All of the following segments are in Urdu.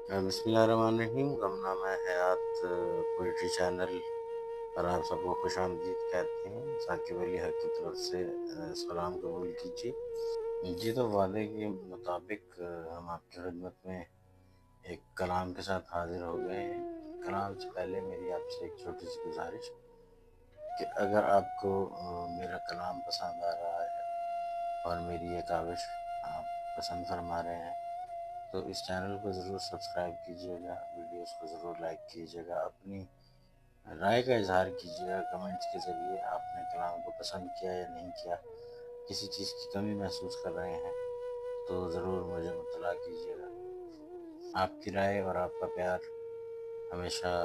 بسم اللہ الرحمن الرحیم۔ غمنامہ حیات پوئٹری چینل پر آپ سب کو خوش آمدید کہتے ہیں۔ ثاقب علی حق کی طرف سے سلام قبول کیجیے۔ جی تو وعدے کے مطابق ہم آپ کی خدمت میں ایک کلام کے ساتھ حاضر ہو گئے ہیں۔ کلام سے پہلے میری آپ سے ایک چھوٹی سی گزارش کہ اگر آپ کو میرا کلام پسند آ رہا ہے اور میری یہ کاوش آپ پسند فرما رہے ہیں تو اس چینل کو ضرور سبسکرائب کیجئے گا، ویڈیوز کو ضرور لائک کیجئے گا، اپنی رائے کا اظہار کیجئے گا کمنٹس کے ذریعے۔ آپ نے کلام کو پسند کیا یا نہیں کیا، کسی چیز کی کمی محسوس کر رہے ہیں تو ضرور مجھے مطلع کیجئے گا۔ آپ کی رائے اور آپ کا پیار ہمیشہ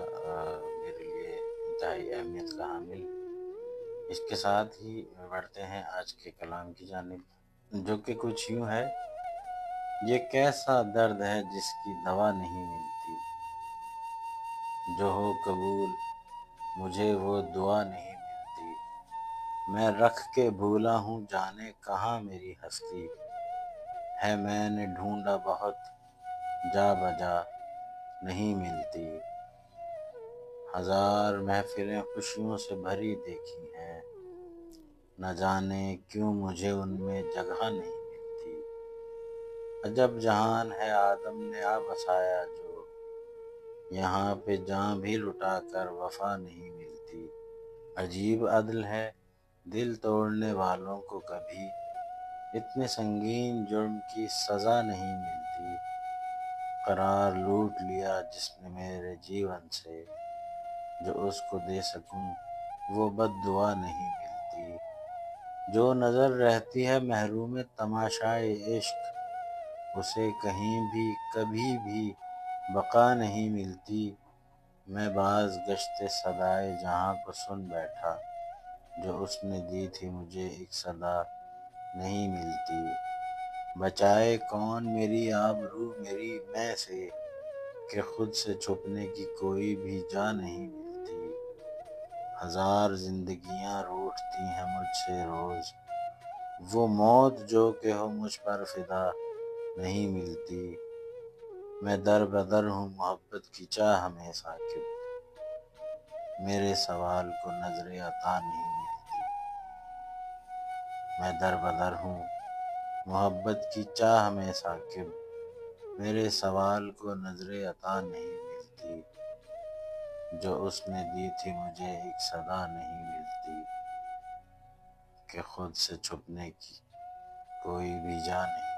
میرے لیے انتہائی اہمیت کا حامل۔ اس کے ساتھ ہی بڑھتے ہیں آج کے کلام کی جانب، جو کہ کچھ یوں ہے: یہ کیسا درد ہے جس کی دوا نہیں ملتی، جو ہو قبول مجھے وہ دعا نہیں ملتی، میں رکھ کے بھولا ہوں جانے کہاں میری ہستی، ہے میں نے ڈھونڈا بہت جا بجا نہیں ملتی، ہزار محفلیں خوشیوں سے بھری دیکھی ہیں، نہ جانے کیوں مجھے ان میں جگہ نہیں ملتی، عجب جہان ہے آدم نے آ بسایا جو، یہاں پہ جاں بھی لٹا کر وفا نہیں ملتی، عجیب عدل ہے دل توڑنے والوں کو کبھی اتنے سنگین جرم کی سزا نہیں ملتی، قرار لوٹ لیا جس نے میرے جیون سے، جو اس کو دے سکوں وہ بد دعا نہیں ملتی، جو نظر رہتی ہے محروم تماشائے عشق، اسے کہیں بھی کبھی بھی بقا نہیں ملتی، میں باز گشت صدائے جہاں کو سن بیٹھا، جو اس نے دی تھی مجھے ایک صدا نہیں ملتی، بچائے کون میری آبرو میری میں سے، کہ خود سے چھپنے کی کوئی بھی جا نہیں ملتی، ہزار زندگیاں روٹھتی ہیں مجھ سے روز، وہ موت جو کہ ہو مجھ پر فدا نہیں ملتی، میں در بدر ہوں محبت کی چاہ میں ثاقب، میرے سوال کو نظر عطا نہیں ملتی، میں در بدر ہوں محبت کی چاہ میں ثاقب، میرے سوال کو نظر عطا نہیں ملتی، جو اس نے دی تھی مجھے ایک صدا نہیں ملتی، کہ خود سے چھپنے کی کوئی بھی جا نہیں